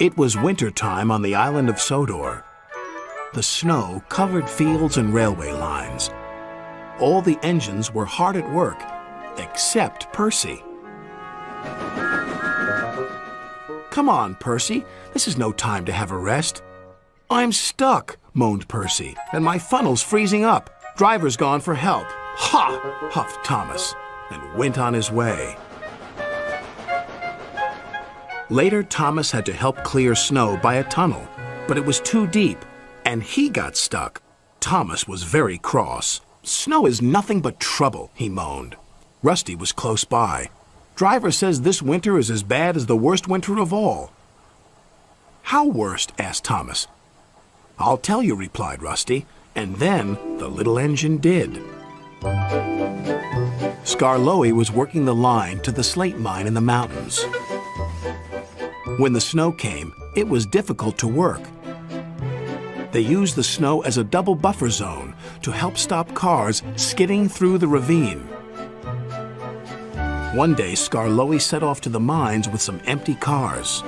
It was winter time on the island of Sodor. The snow covered fields and railway lines. All the engines were hard at work, except Percy. "Come on, Percy. This is no time to have a rest." "I'm stuck," moaned Percy, "and my funnel's freezing up. Driver's gone for help." "Ha!" huffed Thomas, and went on his way. Later, Thomas had to help clear snow by a tunnel, but it was too deep, and he got stuck. Thomas was very cross. "Snow is nothing but trouble," he moaned. Rusty was close by. "Driver says this winter is as bad as the worst winter of all." "How worst?" asked Thomas. "I'll tell you," replied Rusty, and then the little engine did. Skarloey was working the line to the slate mine in the mountains. When the snow came, it was difficult to work. They used the snow as a double buffer zone to help stop cars skidding through the ravine. One day, Skarloey set off to the mines with some empty cars.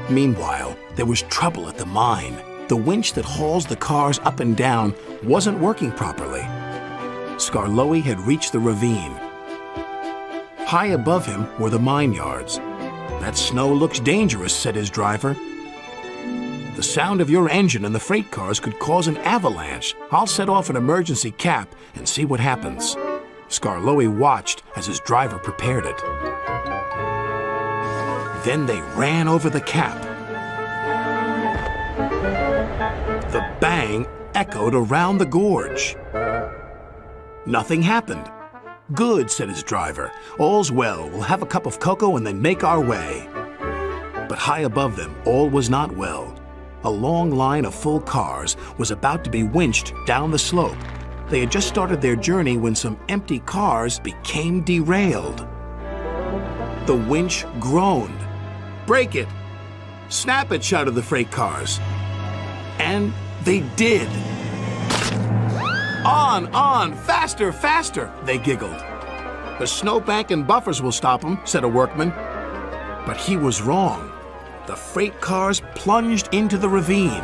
Meanwhile, there was trouble at the mine. The winch that hauls the cars up and down wasn't working properly. Skarloey had reached the ravine. High above him were the mine yards. "That snow looks dangerous," said his driver. "The sound of your engine and the freight cars could cause an avalanche. I'll set off an emergency cap and see what happens." Skarloey watched as his driver prepared it. Then they ran over the cap. The bang echoed around the gorge. Nothing happened. "Good," said his driver. "All's well. We'll have a cup of cocoa and then make our way." But high above them, all was not well. A long line of full cars was about to be winched down the slope. They had just started their journey when some empty cars became derailed. The winch groaned. "Break it! Snap it!" shouted the freight cars. And they did. On, faster, faster," they giggled. "The snowbank and buffers will stop them," said a workman. But he was wrong. The freight cars plunged into the ravine.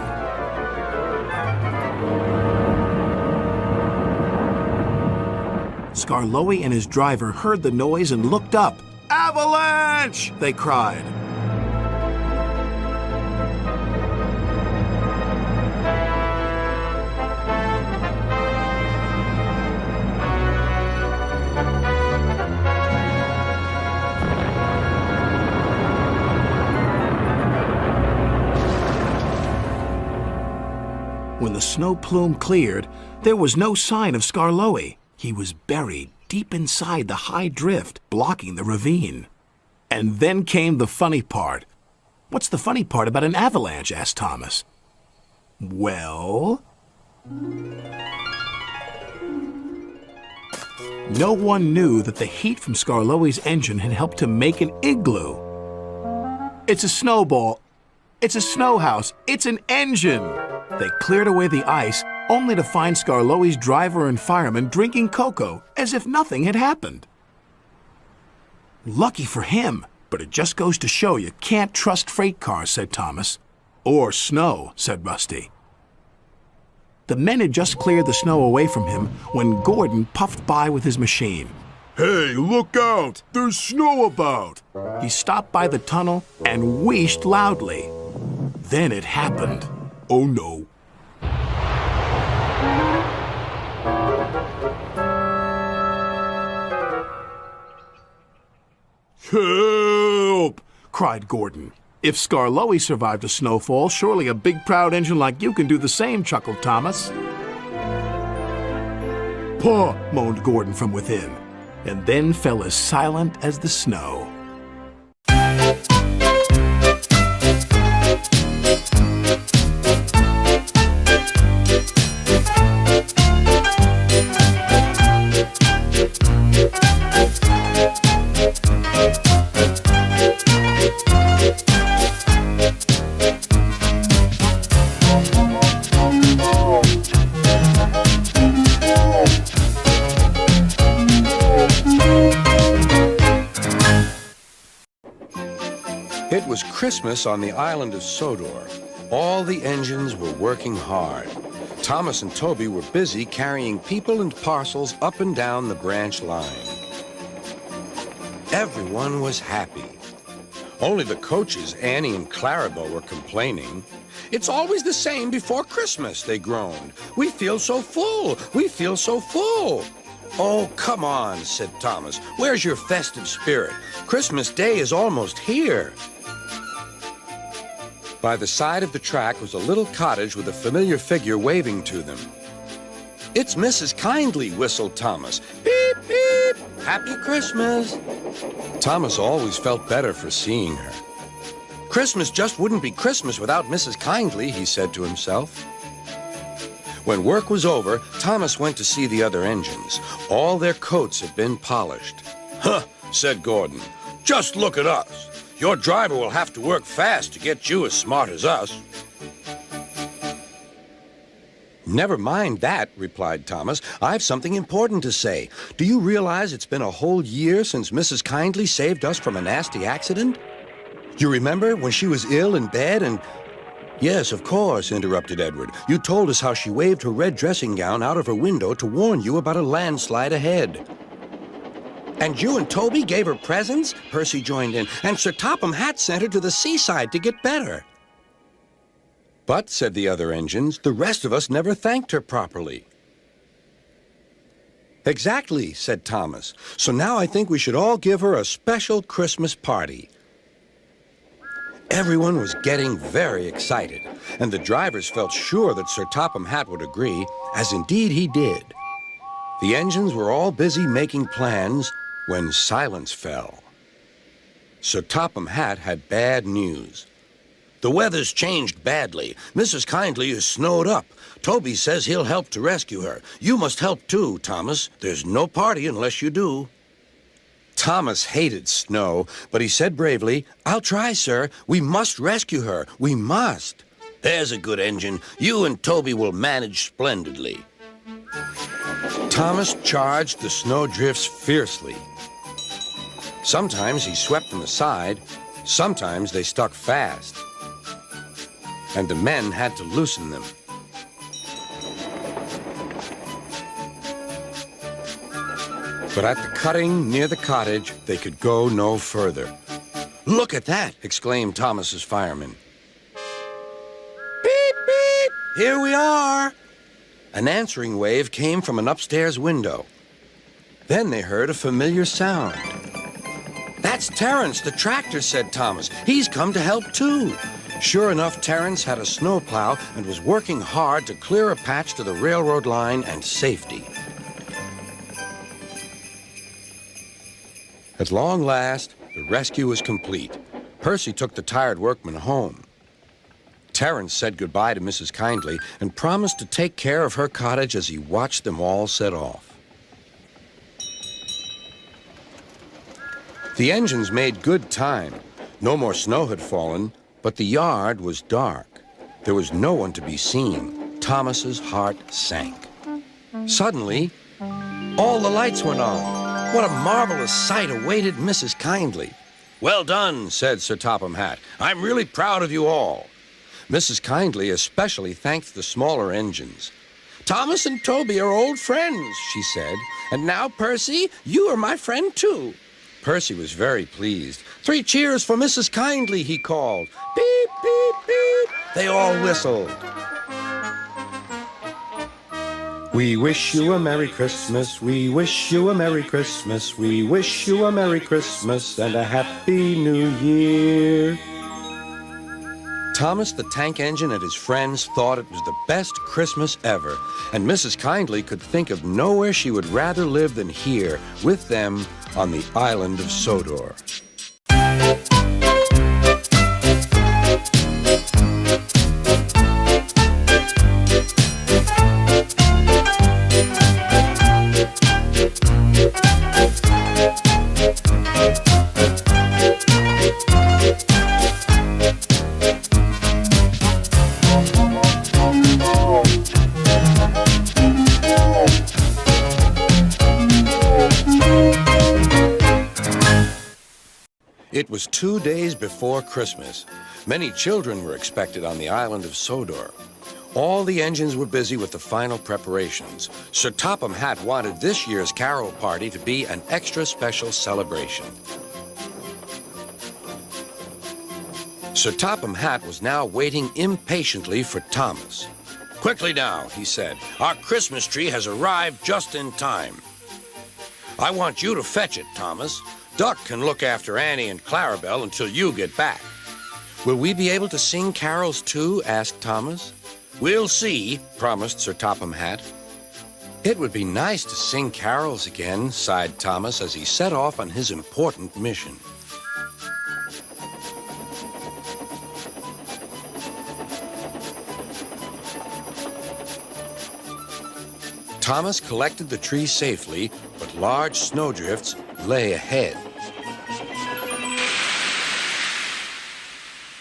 Skarloey and his driver heard the noise and looked up. "Avalanche!" they cried. When the snow plume cleared, there was no sign of Skarloey. He was buried deep inside the high drift, blocking the ravine. And then came the funny part. "What's the funny part about an avalanche?" asked Thomas. "Well..." No one knew that the heat from Skarloey's engine had helped to make an igloo. "It's a snowball. It's a snow house. It's an engine." They cleared away the ice, only to find Skarloey's driver and fireman drinking cocoa as if nothing had happened. "Lucky for him, but it just goes to show you can't trust freight cars," said Thomas. "Or snow," said Rusty. The men had just cleared the snow away from him when Gordon puffed by with his machine. "Hey, look out! There's snow about!" He stopped by the tunnel and wheezed loudly. Then it happened. Oh no. "Help!" cried Gordon. "If Skarloey survived a snowfall, surely a big proud engine like you can do the same," chuckled Thomas. "Paw!" moaned Gordon from within, and then fell as silent as the snow. Christmas on the island of Sodor. All the engines were working hard. Thomas and Toby were busy carrying people and parcels up and down the branch line. Everyone was happy. Only the coaches, Annie and Clarabelle, were complaining. "It's always the same before Christmas," they groaned. "We feel so full. We feel so full." "Oh, come on," said Thomas. "Where's your festive spirit? Christmas Day is almost here." By the side of the track was a little cottage with a familiar figure waving to them. "It's Mrs. Kindly," whistled Thomas. "Beep, beep! Happy Christmas!" Thomas always felt better for seeing her. Christmas just wouldn't be Christmas without Mrs. Kindly, he said to himself. When work was over, Thomas went to see the other engines. All their coats had been polished. "Huh," said Gordon. "Just look at us. Your driver will have to work fast to get you as smart as us." "Never mind that," replied Thomas. "I've something important to say. Do you realize it's been a whole year since Mrs. Kindly saved us from a nasty accident? You remember when she was ill in bed and—" "Yes, of course," interrupted Edward. "You told us how she waved her red dressing gown out of her window to warn you about a landslide ahead." "And you and Toby gave her presents?" Percy joined in. "And Sir Topham Hatt sent her to the seaside to get better." "But," said the other engines, "the rest of us never thanked her properly." "Exactly," said Thomas. "So now I think we should all give her a special Christmas party." Everyone was getting very excited, and the drivers felt sure that Sir Topham Hatt would agree, as indeed he did. The engines were all busy making plans when silence fell. Sir Topham Hatt had bad news. "The weather's changed badly. Mrs. Kindly is snowed up. Toby says he'll help to rescue her. You must help too, Thomas. There's no party unless you do." Thomas hated snow, but he said bravely, "I'll try, sir. We must rescue her. We must." "There's a good engine. You and Toby will manage splendidly." Thomas charged the snowdrifts fiercely. Sometimes he swept them aside. Sometimes they stuck fast, and the men had to loosen them. But at the cutting near the cottage, they could go no further. "Look at that!" exclaimed Thomas's fireman. "Beep, beep! Here we are!" An answering wave came from an upstairs window. Then they heard a familiar sound. "That's Terence, the tractor," said Thomas. "He's come to help too." Sure enough, Terence had a snowplow and was working hard to clear a patch to the railroad line and safety. At long last, the rescue was complete. Percy took the tired workmen home. Terence said goodbye to Mrs. Kindly and promised to take care of her cottage as he watched them all set off. The engines made good time. No more snow had fallen, but the yard was dark. There was no one to be seen. Thomas's heart sank. Suddenly, all the lights went on. What a marvelous sight awaited Mrs. Kindly. "Well done," said Sir Topham Hatt. "I'm really proud of you all." Mrs. Kindly especially thanked the smaller engines. "Thomas and Toby are old friends," she said. "And now, Percy, you are my friend too." Percy was very pleased. "3 cheers for Mrs. Kindly," he called. "Beep, beep, beep." They all whistled. "We wish you a Merry Christmas, we wish you a Merry Christmas, we wish you a Merry Christmas and a Happy New Year." Thomas the tank engine and his friends thought it was the best Christmas ever, and Mrs. Kindly could think of nowhere she would rather live than here with them on the island of Sodor. It was 2 days before Christmas. Many children were expected on the island of Sodor. All the engines were busy with the final preparations. Sir Topham Hatt wanted this year's carol party to be an extra special celebration. Sir Topham Hatt was now waiting impatiently for Thomas. "Quickly now," he said. "Our Christmas tree has arrived just in time. I want you to fetch it, Thomas. Duck can look after Annie and Clarabelle until you get back." "Will we be able to sing carols too?" asked Thomas. "We'll see," promised Sir Topham Hatt. "It would be nice to sing carols again," sighed Thomas as he set off on his important mission. Thomas collected the tree safely, but large snowdrifts lay ahead.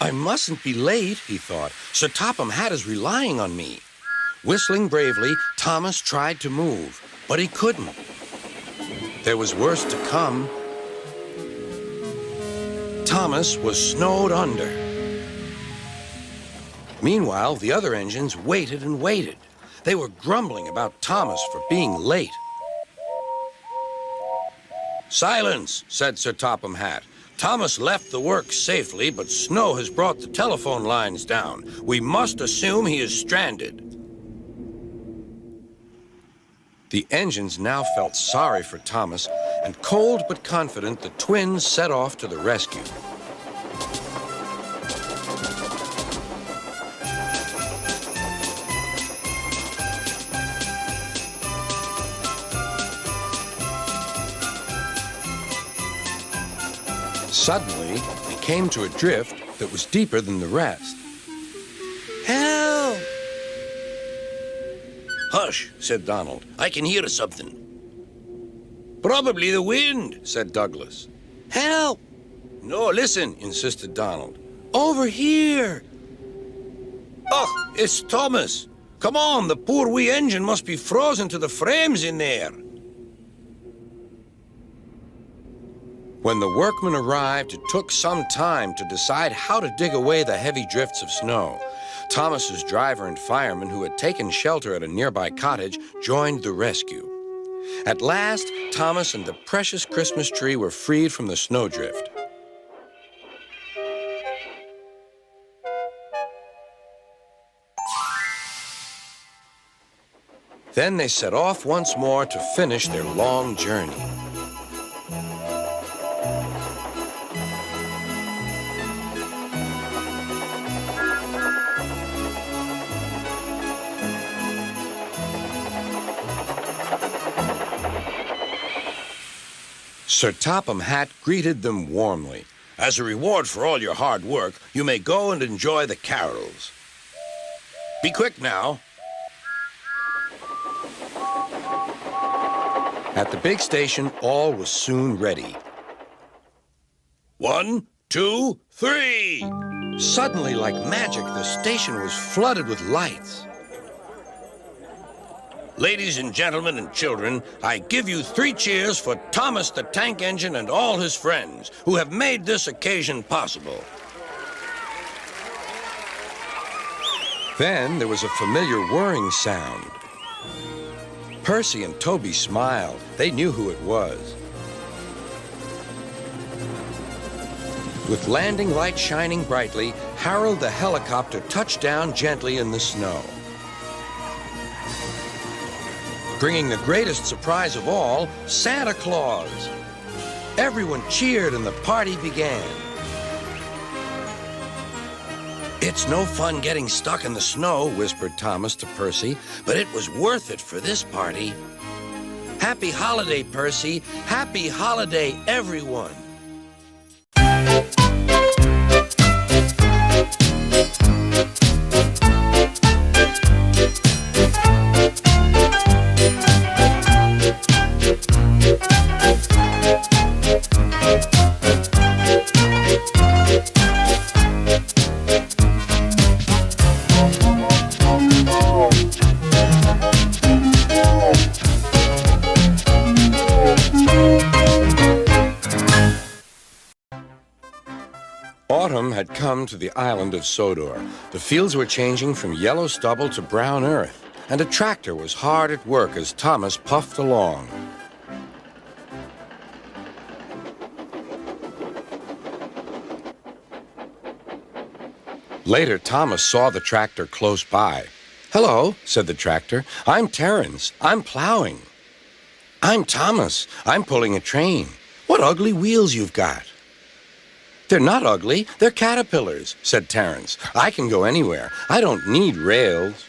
"I mustn't be late," he thought. "Sir Topham Hatt is relying on me." Whistling bravely, Thomas tried to move, but he couldn't. There was worse to come. Thomas was snowed under. Meanwhile, the other engines waited and waited. They were grumbling about Thomas for being late. "Silence," said Sir Topham Hatt. "Thomas left the work safely, but snow has brought the telephone lines down. We must assume he is stranded." The engines now felt sorry for Thomas, and cold but confident, the twins set off to the rescue. Suddenly, they came to a drift that was deeper than the rest. "Help!" "Hush," said Donald. "I can hear something." "Probably the wind," said Douglas. "Help!" "No, listen," insisted Donald. "Over here!" "Oh, it's Thomas. Come on, the poor wee engine must be frozen to the frames in there." When the workmen arrived, it took some time to decide how to dig away the heavy drifts of snow. Thomas's driver and fireman, who had taken shelter at a nearby cottage, joined the rescue. At last, Thomas and the precious Christmas tree were freed from the snowdrift. Then they set off once more to finish their long journey. Sir Topham Hatt greeted them warmly. "As a reward for all your hard work, you may go and enjoy the carols. Be quick now." At the big station, all was soon ready. 1, 2, 3! Suddenly, like magic, the station was flooded with lights. "Ladies and gentlemen and children, I give you 3 cheers for Thomas the Tank Engine and all his friends who have made this occasion possible." Then there was a familiar whirring sound. Percy and Toby smiled. They knew who it was. With landing lights shining brightly, Harold the helicopter touched down gently in the snow. Bringing the greatest surprise of all, Santa Claus. Everyone cheered and the party began. "It's no fun getting stuck in the snow," whispered Thomas to Percy, "but it was worth it for this party. Happy holiday, Percy. Happy holiday, everyone." had come to the island of Sodor. The fields were changing from yellow stubble to brown earth, and a tractor was hard at work as Thomas puffed along. Later, Thomas saw the tractor close by. "Hello," said the tractor. "I'm Terence. I'm plowing." "I'm Thomas. I'm pulling a train. What ugly wheels you've got." "They're not ugly. They're caterpillars," said Terence. "I can go anywhere. I don't need rails."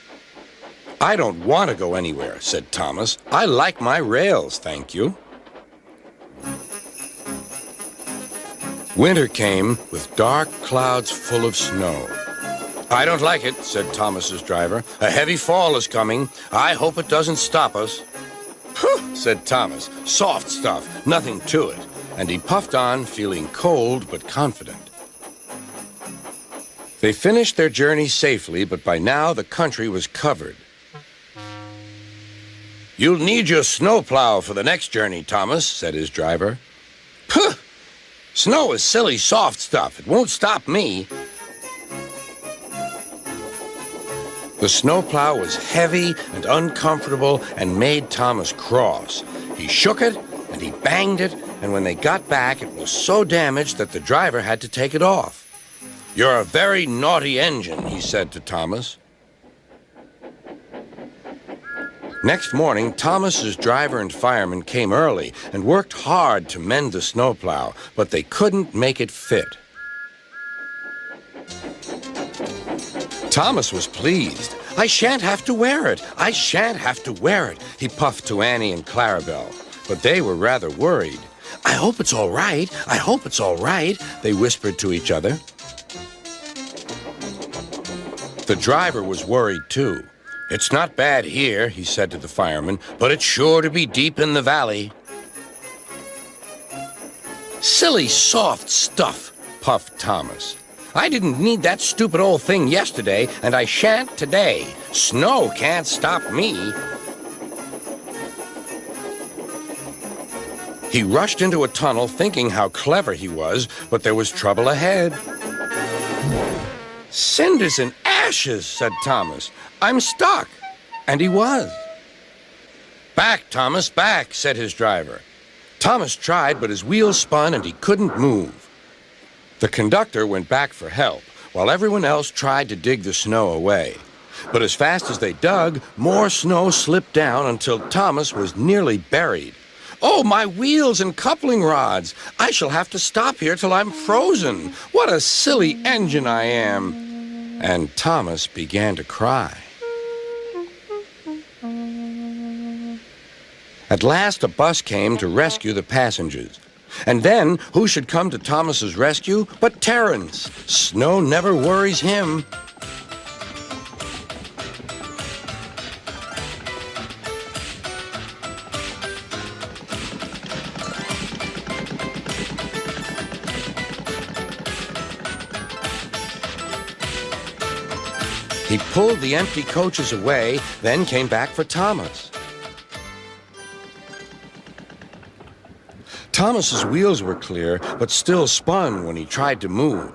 "I don't want to go anywhere," said Thomas. "I like my rails, thank you." Winter came with dark clouds full of snow. "I don't like it," said Thomas's driver. "A heavy fall is coming. I hope it doesn't stop us." "Phew," said Thomas. "Soft stuff, nothing to it." And he puffed on, feeling cold but confident. They finished their journey safely, but by now the country was covered. "You'll need your snowplow for the next journey, Thomas," said his driver. "Phew! Snow is silly, soft stuff. It won't stop me." The snowplow was heavy and uncomfortable and made Thomas cross. He shook it and he banged it, and when they got back, it was so damaged that the driver had to take it off. "You're a very naughty engine," he said to Thomas. Next morning, Thomas's driver and fireman came early and worked hard to mend the snowplow, but they couldn't make it fit. Thomas was pleased. "I shan't have to wear it. I shan't have to wear it," he puffed to Annie and Clarabelle. But they were rather worried. "I hope it's all right. I hope it's all right," they whispered to each other. The driver was worried too. "It's not bad here," he said to the fireman, "but it's sure to be deep in the valley." "Silly, soft stuff," puffed Thomas. "I didn't need that stupid old thing yesterday, and I shan't today. Snow can't stop me." He rushed into a tunnel thinking how clever he was, but there was trouble ahead. "Cinders and ashes," said Thomas. "I'm stuck." And he was. "Back, Thomas, back," said his driver. Thomas tried, but his wheels spun and he couldn't move. The conductor went back for help, while everyone else tried to dig the snow away. But as fast as they dug, more snow slipped down until Thomas was nearly buried. "Oh, my wheels and coupling rods! I shall have to stop here till I'm frozen. What a silly engine I am!" And Thomas began to cry. At last, a bus came to rescue the passengers. And then, who should come to Thomas's rescue but Terence? Snow never worries him. He pulled the empty coaches away, then came back for Thomas. Thomas's wheels were clear, but still spun when he tried to move.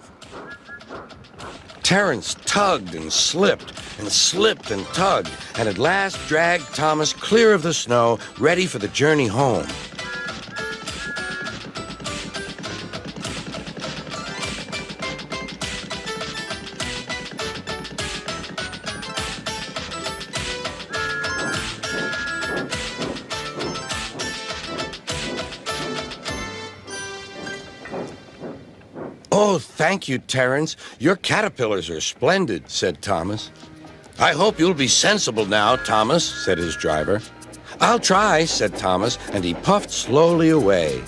Terence tugged and slipped and tugged, and at last dragged Thomas clear of the snow, ready for the journey home. "Oh, thank you, Terence. Your caterpillars are splendid," said Thomas. "I hope you'll be sensible now, Thomas," said his driver. "I'll try," said Thomas, and he puffed slowly away.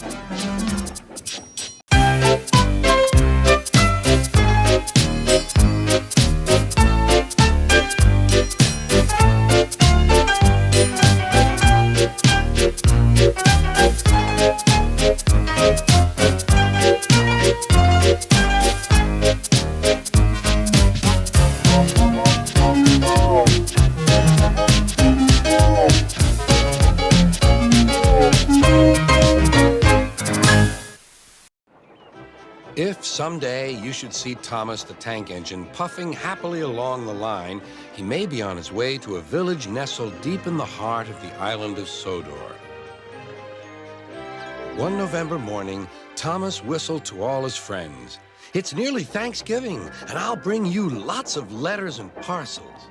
someday you should see Thomas the tank engine puffing happily along the line, he may be on his way to a village nestled deep in the heart of the island of Sodor. One November morning, Thomas whistled to all his friends. "It's nearly Thanksgiving, and I'll bring you lots of letters and parcels."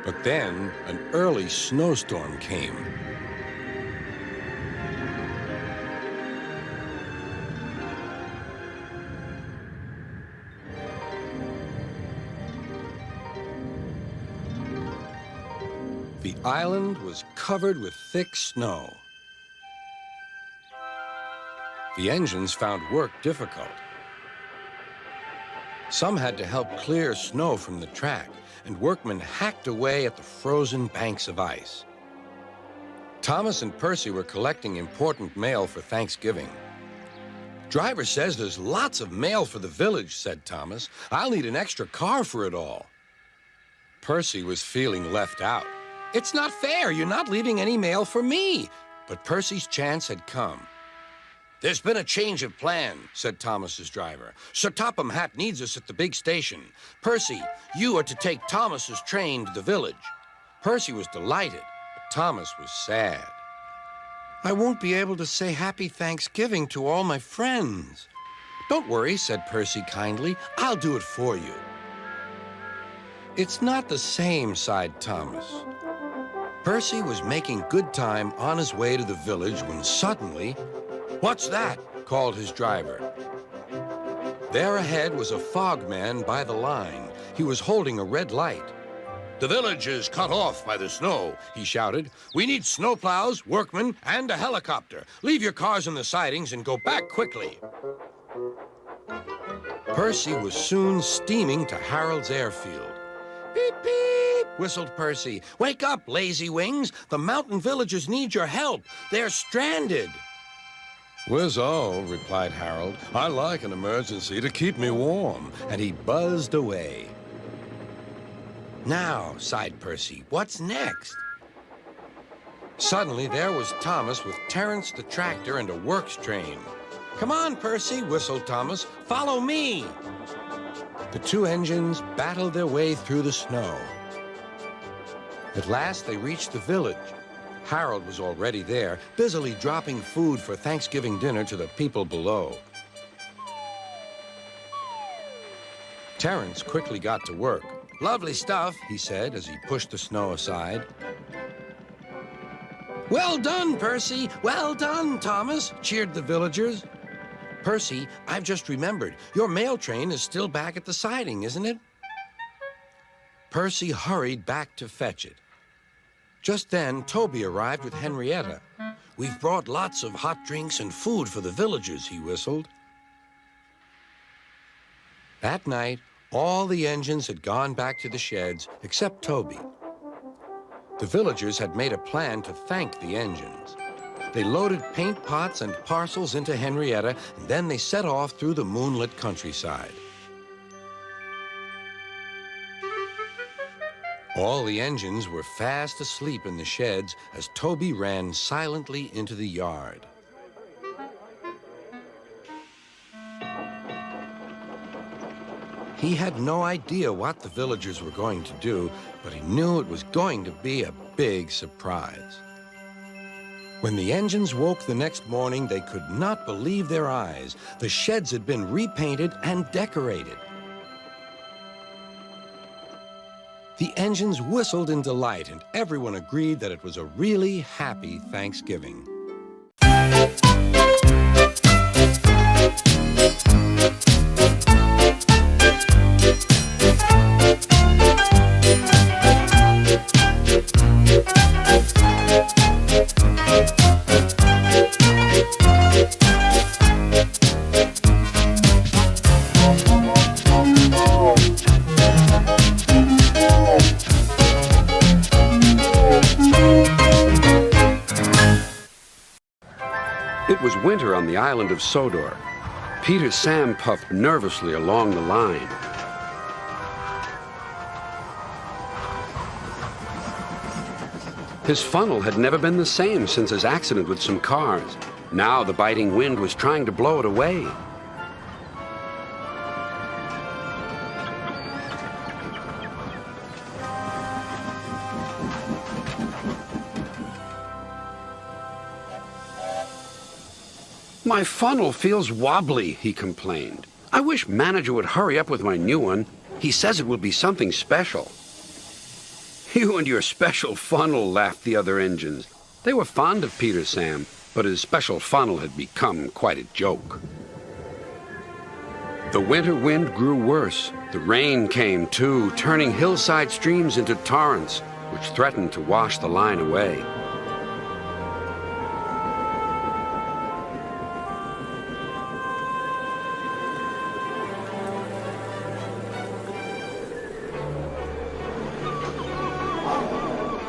But then an early snowstorm came. The island was covered with thick snow. The engines found work difficult. Some had to help clear snow from the track, and workmen hacked away at the frozen banks of ice. Thomas and Percy were collecting important mail for Thanksgiving. "Driver says there's lots of mail for the village," said Thomas. "I'll need an extra car for it all." Percy was feeling left out. "It's not fair. You're not leaving any mail for me." But Percy's chance had come. "There's been a change of plan," said Thomas's driver. "Sir Topham Hatt needs us at the big station. Percy, you are to take Thomas's train to the village." Percy was delighted, but Thomas was sad. "I won't be able to say Happy Thanksgiving to all my friends." "Don't worry," said Percy kindly. "I'll do it for you." "It's not the same," sighed Thomas. Percy was making good time on his way to the village when suddenly, "What's that?" called his driver. There ahead was a fogman by the line. He was holding a red light. "The village is cut off by the snow," he shouted. "We need snowplows, workmen, and a helicopter. Leave your cars in the sidings and go back quickly." Percy was soon steaming to Harold's airfield. "Beep, beep," whistled Percy. "Wake up, lazy wings. The mountain villagers need your help. They're stranded." "Whiz-oh," replied Harold. "I like an emergency to keep me warm." And he buzzed away. "Now," sighed Percy, "what's next?" Suddenly, there was Thomas with Terence the tractor and a works train. "Come on, Percy," whistled Thomas. "Follow me." The two engines battled their way through the snow. At last, they reached the village. Harold was already there, busily dropping food for Thanksgiving dinner to the people below. Terence quickly got to work. "Lovely stuff," he said as he pushed the snow aside. "Well done, Percy! Well done, Thomas!" cheered the villagers. "Percy, I've just remembered. Your mail train is still back at the siding, isn't it?" Percy hurried back to fetch it. Just then, Toby arrived with Henrietta. "We've brought lots of hot drinks and food for the villagers," he whistled. That night, all the engines had gone back to the sheds except Toby. The villagers had made a plan to thank the engines. They loaded paint pots and parcels into Henrietta, and then they set off through the moonlit countryside. All the engines were fast asleep in the sheds as Toby ran silently into the yard. He had no idea what the villagers were going to do, but he knew it was going to be a big surprise. When the engines woke the next morning, they could not believe their eyes. The sheds had been repainted and decorated. The engines whistled in delight, and everyone agreed that it was a really happy Thanksgiving. It was winter on the island of Sodor. Peter Sam puffed nervously along the line. His funnel had never been the same since his accident with some cars. Now the biting wind was trying to blow it away. My funnel feels wobbly, he complained. I wish manager would hurry up with my new one. He says it will be something special. You and your special funnel, laughed the other engines. They were fond of Peter Sam, but his special funnel had become quite a joke. The winter wind grew worse. The rain came too, turning hillside streams into torrents, which threatened to wash the line away.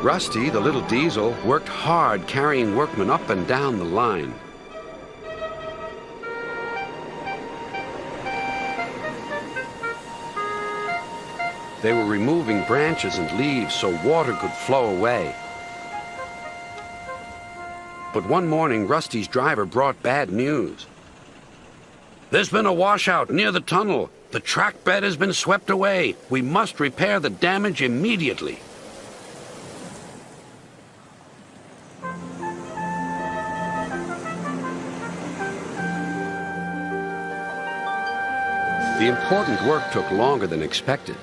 Rusty, the little diesel, worked hard carrying workmen up and down the line. They were removing branches and leaves so water could flow away. But one morning, Rusty's driver brought bad news. There's been a washout near the tunnel. The track bed has been swept away. We must repair the damage immediately. The important work took longer than expected.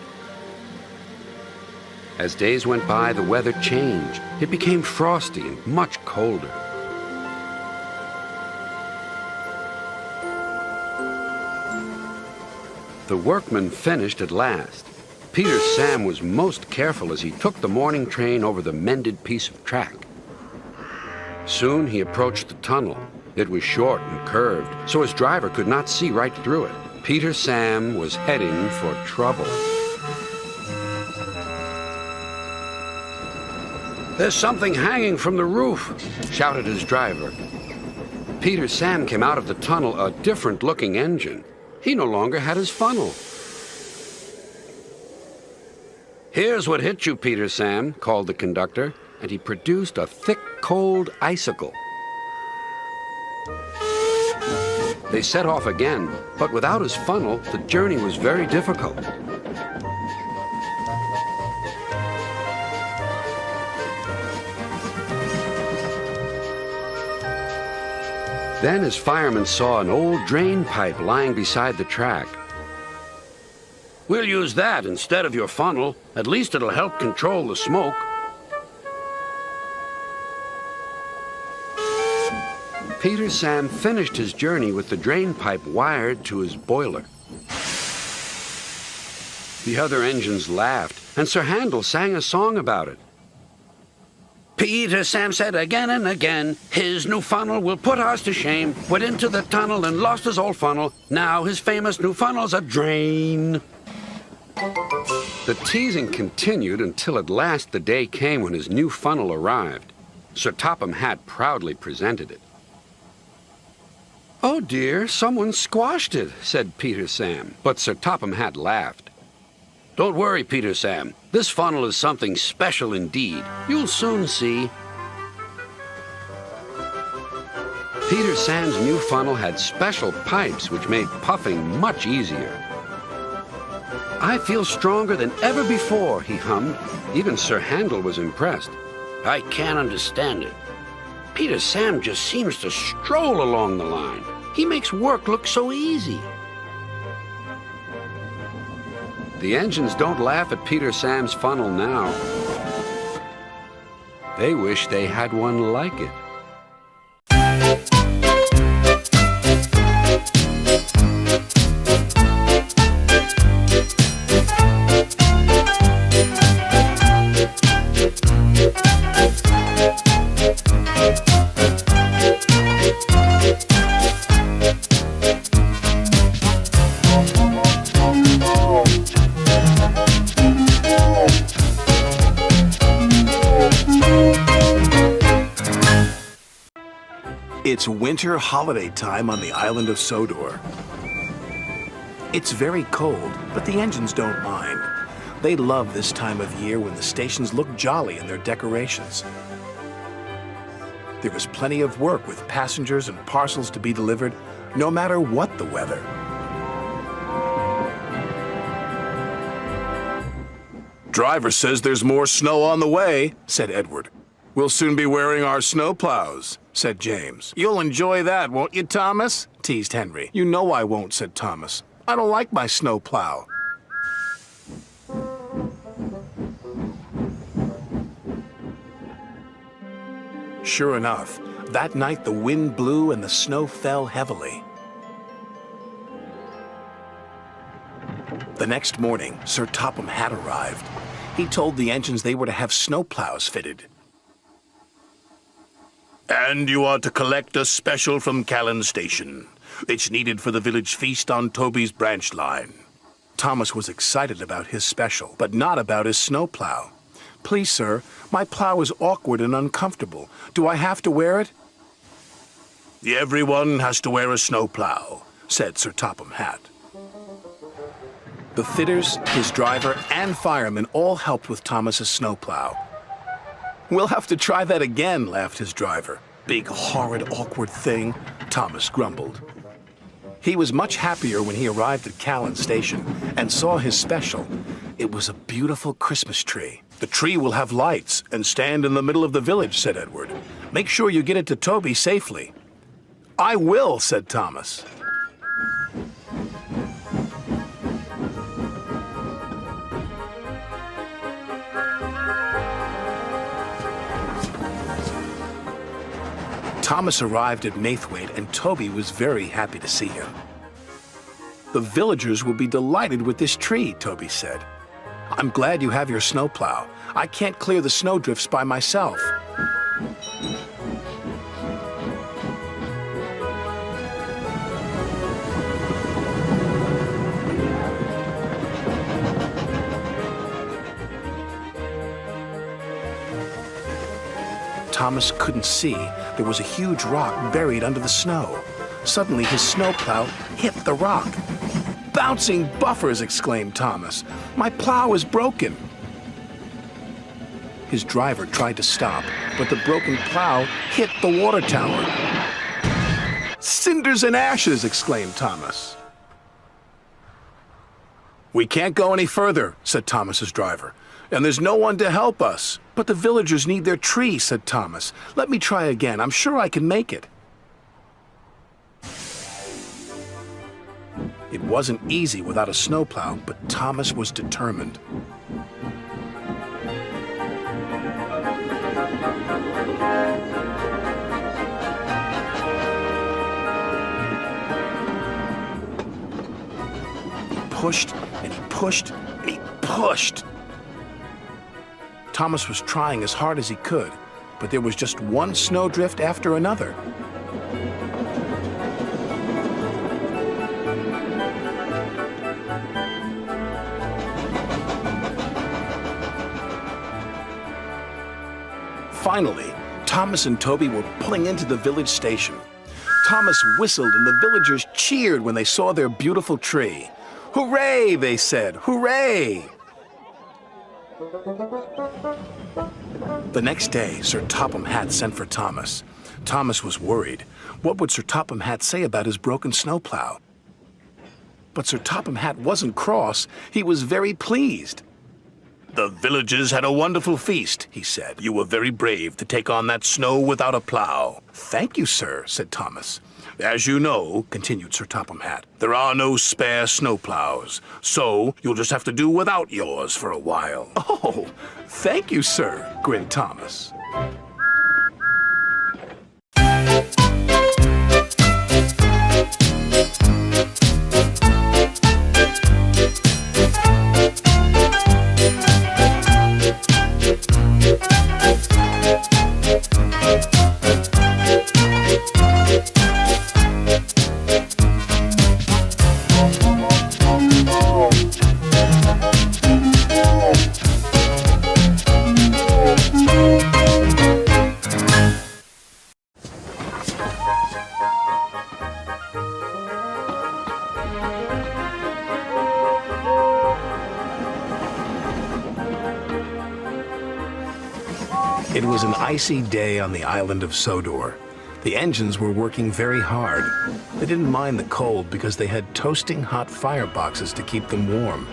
As days went by, the weather changed. It became frosty and much colder. The workmen finished at last. Peter Sam was most careful as he took the morning train over the mended piece of track. Soon he approached the tunnel. It was short and curved, so his driver could not see right through it. Peter Sam was heading for trouble. There's something hanging from the roof, shouted his driver. Peter Sam came out of the tunnel a different-looking engine. He no longer had his funnel. Here's what hit you, Peter Sam, called the conductor, and he produced a thick, cold icicle. They set off again, but without his funnel, the journey was very difficult. Then his fireman saw an old drain pipe lying beside the track. We'll use that instead of your funnel. At least it'll help control the smoke. Peter Sam finished his journey with the drain pipe wired to his boiler. The other engines laughed, and Sir Handel sang a song about it. Peter Sam said again and again, his new funnel will put ours to shame. Went into the tunnel and lost his old funnel. Now his famous new funnel's a drain. The teasing continued until at last the day came when his new funnel arrived. Sir Topham Hatt proudly presented it. Oh dear, someone squashed it, said Peter Sam, but Sir Topham Hatt laughed. Don't worry, Peter Sam. This funnel is something special indeed. You'll soon see. Peter Sam's new funnel had special pipes which made puffing much easier. I feel stronger than ever before, he hummed. Even Sir Handel was impressed. I can't understand it. Peter Sam just seems to stroll along the line. He makes work look so easy. The engines don't laugh at Peter Sam's funnel now. They wish they had one like it. It's winter holiday time on the island of Sodor. It's very cold, but the engines don't mind. They love this time of year when the stations look jolly in their decorations. There was plenty of work with passengers and parcels to be delivered, no matter what the weather. Driver says there's more snow on the way, said Edward. We'll soon be wearing our snowplows, said James. You'll enjoy that, won't you, Thomas? Teased Henry. You know I won't, said Thomas. I don't like my snowplow. Sure enough, that night the wind blew and the snow fell heavily. The next morning, Sir Topham had arrived. He told the engines they were to have snowplows fitted. And you are to collect a special from Callan Station. It's needed for the village feast on Toby's branch line. Thomas was excited about his special, but not about his snowplow. Please, sir, my plow is awkward and uncomfortable. Do I have to wear it? Everyone has to wear a snowplow, said Sir Topham Hatt. The fitters, his driver, and firemen all helped with Thomas's snowplow. We'll have to try that again, laughed his driver. Big, horrid, awkward thing, Thomas grumbled. He was much happier when he arrived at Callan Station and saw his special. It was a beautiful Christmas tree. The tree will have lights and stand in the middle of the village, said Edward. Make sure you get it to Toby safely. I will, said Thomas. Thomas arrived at Maithwaite, and Toby was very happy to see him. The villagers will be delighted with this tree, Toby said. I'm glad you have your snowplow. I can't clear the snowdrifts by myself. Thomas couldn't see. There was a huge rock buried under the snow. Suddenly, his snowplow hit the rock. Bouncing buffers, exclaimed Thomas. My plow is broken. His driver tried to stop, but the broken plow hit the water tower. Cinders and ashes, exclaimed Thomas. We can't go any further, said Thomas's driver. And there's no one to help us. But the villagers need their tree, said Thomas. Let me try again. I'm sure I can make it. It wasn't easy without a snowplow, but Thomas was determined. He pushed, and he pushed, and he pushed. Thomas was trying as hard as he could, but there was just one snowdrift after another. Finally, Thomas and Toby were pulling into the village station. Thomas whistled and the villagers cheered when they saw their beautiful tree. Hooray, they said, hooray! The next day, Sir Topham Hatt sent for Thomas. Thomas was worried. What would Sir Topham Hatt say about his broken snowplow? But Sir Topham Hatt wasn't cross. He was very pleased. The villagers had a wonderful feast, he said. You were very brave to take on that snow without a plow. Thank you, sir, said Thomas. As you know, continued Sir Topham Hatt, there are no spare snowplows, so you'll just have to do without yours for a while. Oh, thank you, sir, grinned Thomas. It was an icy day on the island of Sodor. The engines were working very hard. They didn't mind the cold because they had toasting hot fireboxes to keep them warm.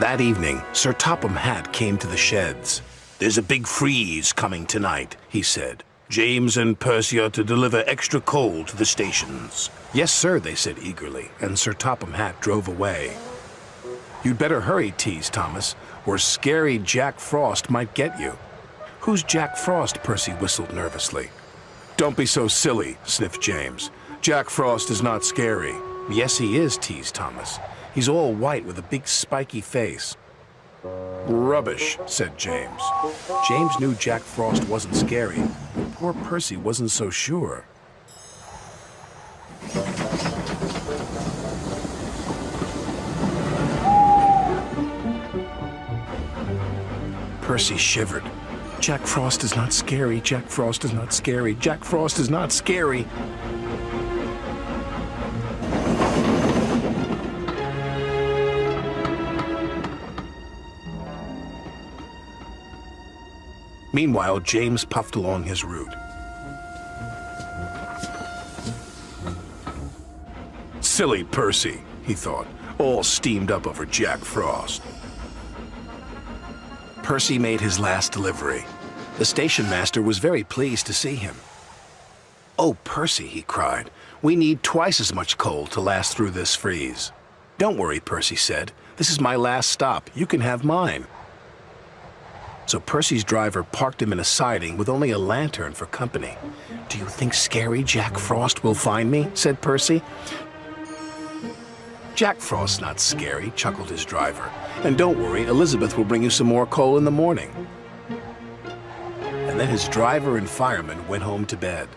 That evening, Sir Topham Hatt came to the sheds. "There's a big freeze coming tonight," he said. "James and Percy are to deliver extra coal to the stations." "Yes, sir," they said eagerly, and Sir Topham Hatt drove away. "You'd better hurry," teased Thomas, "or scary Jack Frost might get you." "Who's Jack Frost?" Percy whistled nervously. "Don't be so silly," sniffed James. "Jack Frost is not scary." "Yes, he is," teased Thomas. "He's all white with a big spiky face." "Rubbish," said James. James knew Jack Frost wasn't scary, but poor Percy wasn't so sure. Percy shivered. "Jack Frost is not scary. Jack Frost is not scary. Jack Frost is not scary." Meanwhile, James puffed along his route. "Silly Percy," he thought, "all steamed up over Jack Frost." Percy made his last delivery. The station master was very pleased to see him. "Oh, Percy," he cried, "we need twice as much coal to last through this freeze." "Don't worry," Percy said. "This is my last stop. You can have mine." So Percy's driver parked him in a siding with only a lantern for company. "Do you think scary Jack Frost will find me?" said Percy. "Jack Frost's not scary," chuckled his driver. "And don't worry, Elizabeth will bring you some more coal in the morning." And then his driver and fireman went home to bed.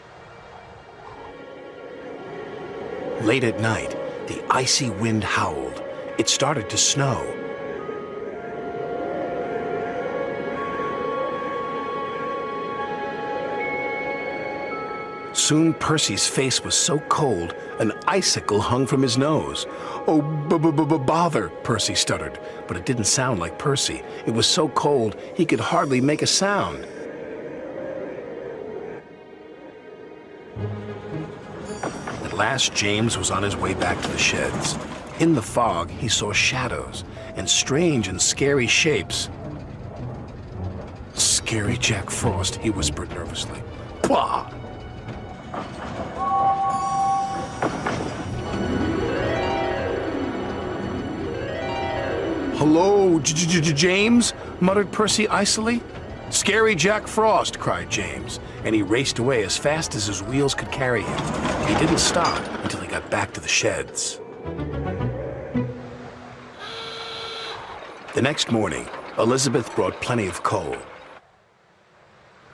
Late at night, the icy wind howled. It started to snow. Soon Percy's face was so cold, an icicle hung from his nose. "Oh, bother," Percy stuttered, but it didn't sound like Percy. It was so cold he could hardly make a sound. At last, James was on his way back to the sheds. In the fog, he saw shadows and strange and scary shapes. "Scary Jack Frost," he whispered nervously. "Pah!" "Hello, James?" muttered Percy icily. "Scary Jack Frost," cried James, and he raced away as fast as his wheels could carry him. He didn't stop until he got back to the sheds. The next morning, Elizabeth brought plenty of coal.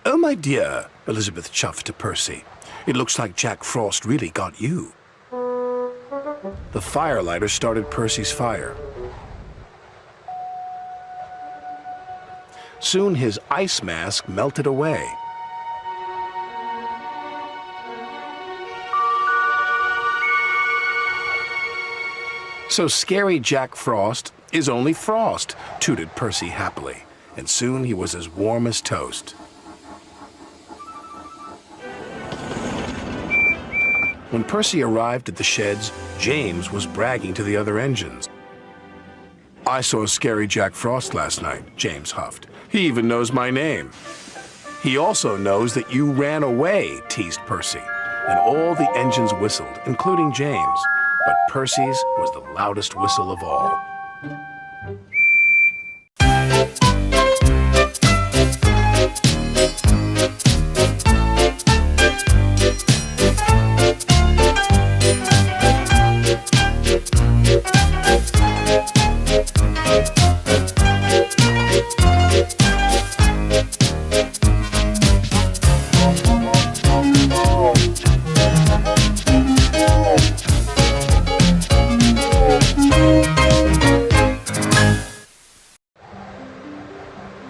"Oh, my dear," Elizabeth chuffed to Percy, "it looks like Jack Frost really got you." The firelighter started Percy's fire. Soon his ice mask melted away. So scary Jack Frost is only frost, tooted Percy happily, and soon he was as warm as toast. When Percy arrived at the sheds, James was bragging to the other engines. "I saw scary Jack Frost last night," James huffed. "He even knows my name." "He also knows that you ran away," teased Percy. And all the engines whistled, including James. But Percy's was the loudest whistle of all.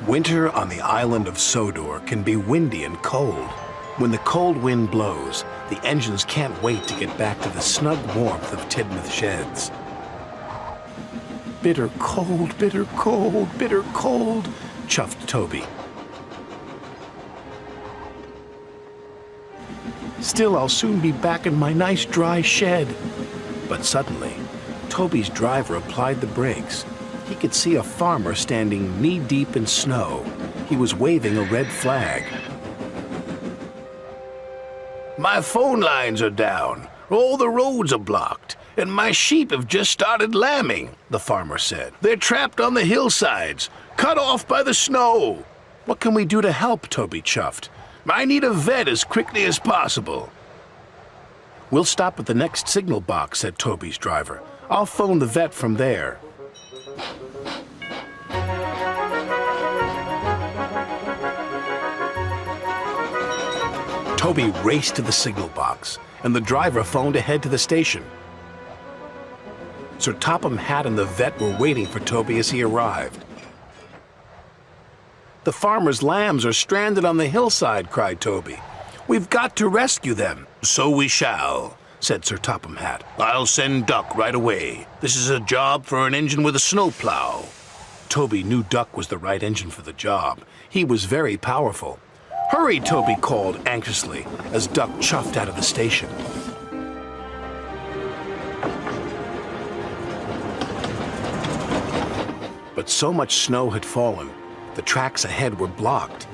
Winter on the island of Sodor can be windy and cold. When the cold wind blows, the engines can't wait to get back to the snug warmth of Tidmouth sheds. "Bitter cold, bitter cold, bitter cold," chuffed Toby. "Still, I'll soon be back in my nice dry shed." But suddenly, Toby's driver applied the brakes. he could see a farmer standing knee-deep in snow. He was waving a red flag. My phone lines are down, all the roads are blocked, and my sheep have just started lambing, the farmer said. They're trapped on the hillsides, cut off by the snow. What can we do to help? Toby chuffed. I need a vet as quickly as possible. We'll stop at the next signal box, said Toby's driver. I'll phone the vet from there. Toby raced to the signal box, and the driver phoned ahead to the station. Sir Topham Hatt and the vet were waiting for Toby as he arrived. The farmer's lambs are stranded on the hillside, cried Toby. We've got to rescue them. So we shall, said Sir Topham Hatt. I'll send Duck right away. This is a job for an engine with a snowplow. Toby knew Duck was the right engine for the job. He was very powerful. Hurry, Toby called anxiously as Duck chuffed out of the station. But so much snow had fallen, the tracks ahead were blocked.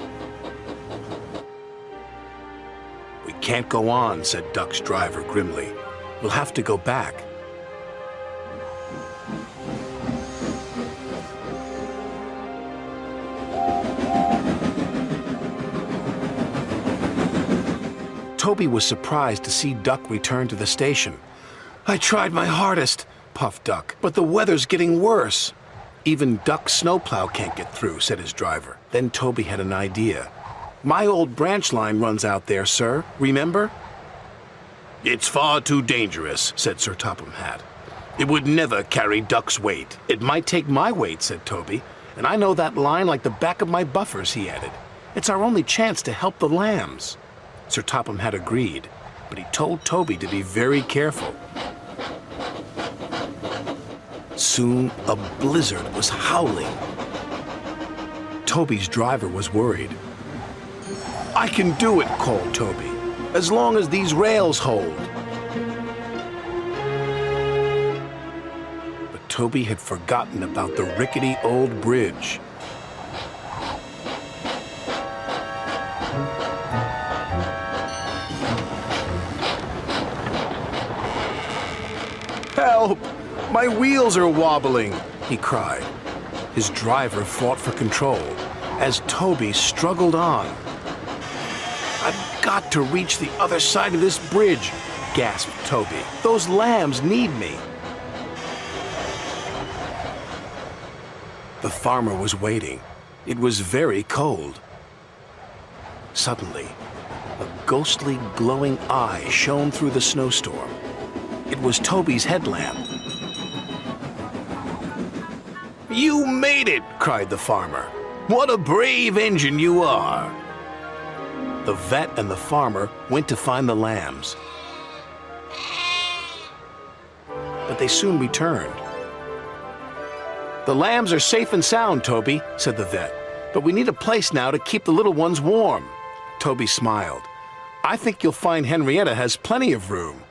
We can't go on, said Duck's driver grimly. We'll have to go back. Toby was surprised to see Duck return to the station. I tried my hardest, puffed Duck, but the weather's getting worse. Even Duck's snowplow can't get through, said his driver. Then Toby had an idea. My old branch line runs out there, sir. Remember? It's far too dangerous, said Sir Topham Hatt. It would never carry Duck's weight. It might take my weight, said Toby. And I know that line like the back of my buffers, he added. It's our only chance to help the lambs. Sir Topham Hatt agreed, but he told Toby to be very careful. Soon, a blizzard was howling. Toby's driver was worried. I can do it, called Toby, as long as these rails hold. But Toby had forgotten about the rickety old bridge. Help! My wheels are wobbling, he cried. His driver fought for control as Toby struggled on. I've got to reach the other side of this bridge, gasped Toby. Those lambs need me. The farmer was waiting. It was very cold. Suddenly, a ghostly glowing eye shone through the snowstorm. It was Toby's headlamp. You made it, cried the farmer. What a brave engine you are. The vet and the farmer went to find the lambs. But they soon returned. The lambs are safe and sound, Toby, said the vet. But we need a place now to keep the little ones warm. Toby smiled. I think you'll find Henrietta has plenty of room.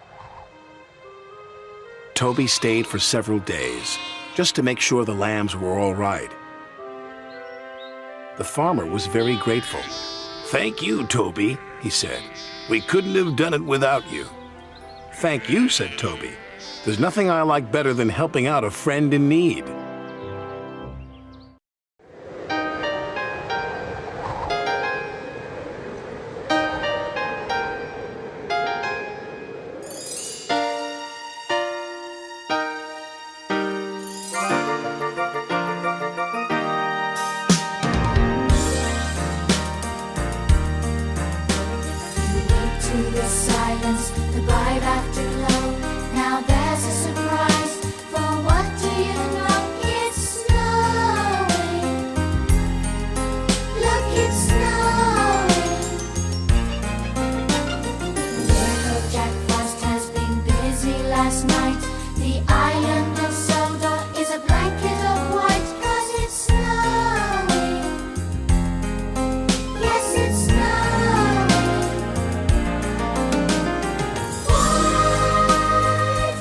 Toby stayed for several days, just to make sure the lambs were all right. The farmer was very grateful. Thank you, Toby, he said. We couldn't have done it without you. Thank you, said Toby. There's nothing I like better than helping out a friend in need. Last night, the island of Sodor is a blanket of white, 'cause it's snowing. Yes, it's snowing. White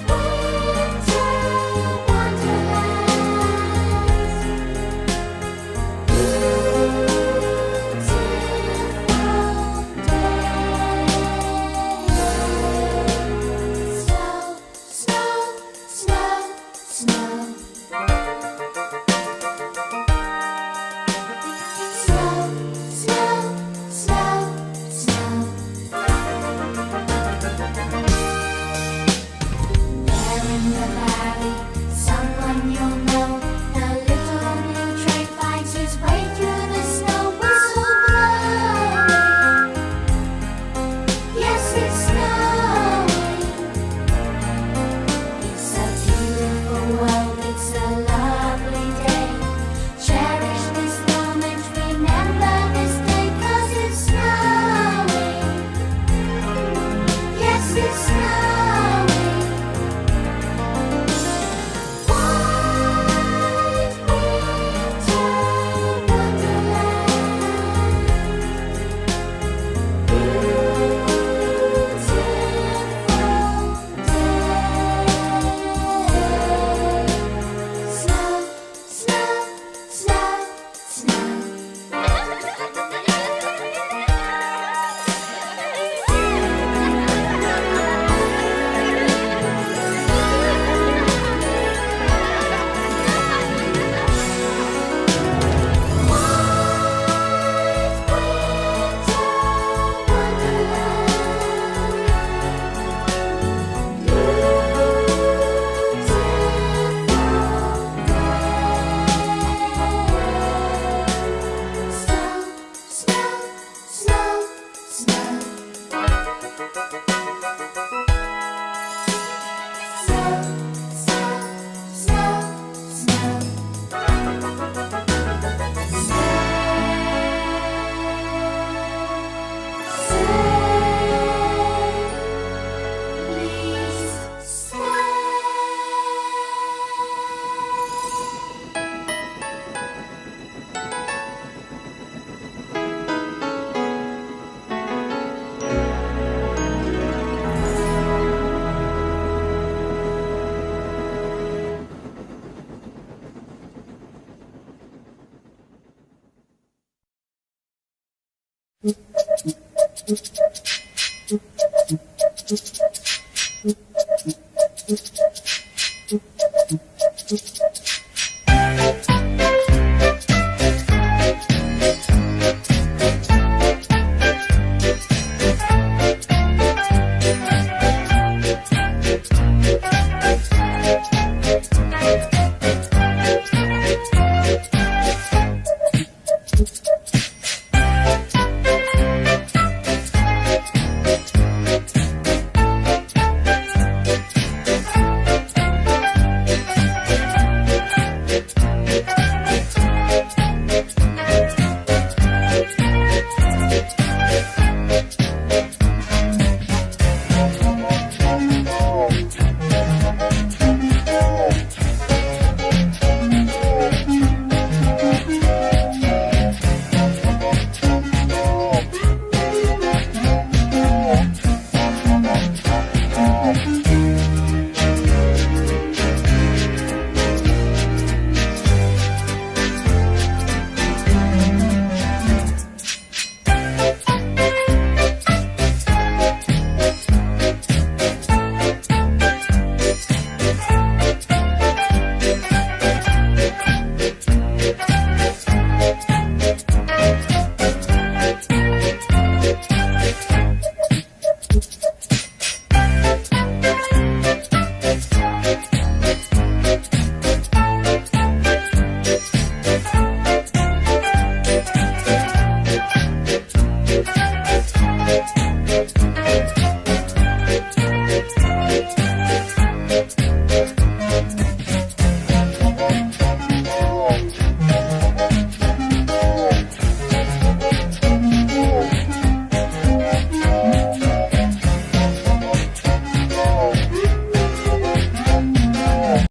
winter wonderland.